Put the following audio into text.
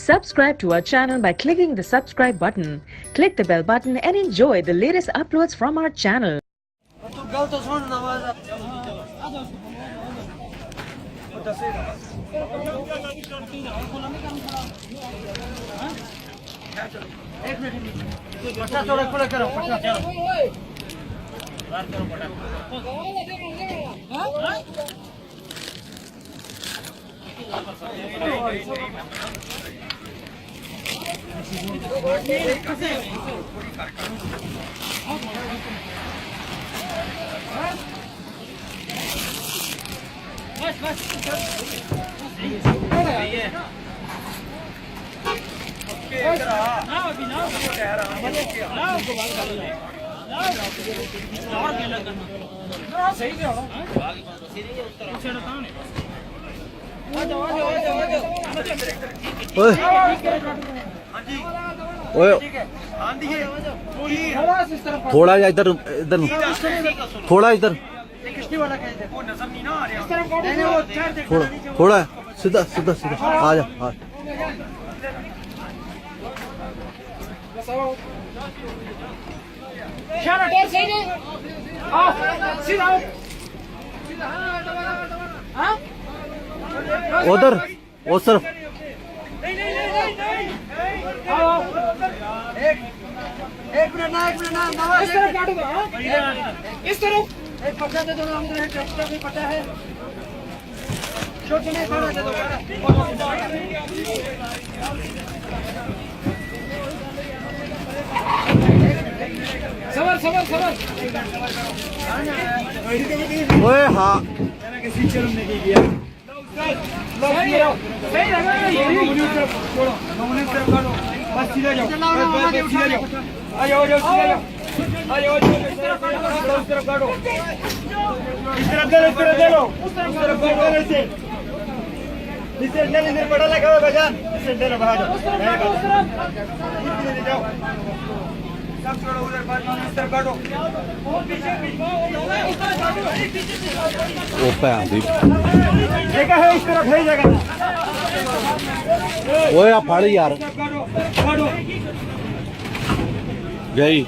Subscribe to our channel by clicking the subscribe button. Click the bell button and enjoy the latest uploads from our channel. थोड़ा जा इधर इधर थोड़ा इधर थोड़ा थोड़ा सीधा सीधा सीधा आ जा उधर वो सिर्फ एक मिनट ना इस तरफ काटूंगा इस तरफ एक पट्टा दे दो हम ट्रैक्टर भी पट्टा है छोटे में खड़ा दे दो सबर सबर सबर ओए हाँ सही लगा ये छोड़ो नमूने तरफ काटो बस सीधा जाओ बस सीधा जाओ आ जाओ इस तरफ काटो इस तरफ दे लो उस तरफ काटो ऐसे इधर बड़ा लगा हुआ भजन इसे दे लो बाहर जाओ सब छोड़ो उधर बात इस तरफ काटो वो पे देखा है इस तरफ है जगह ओए आप फाड़ी यार गई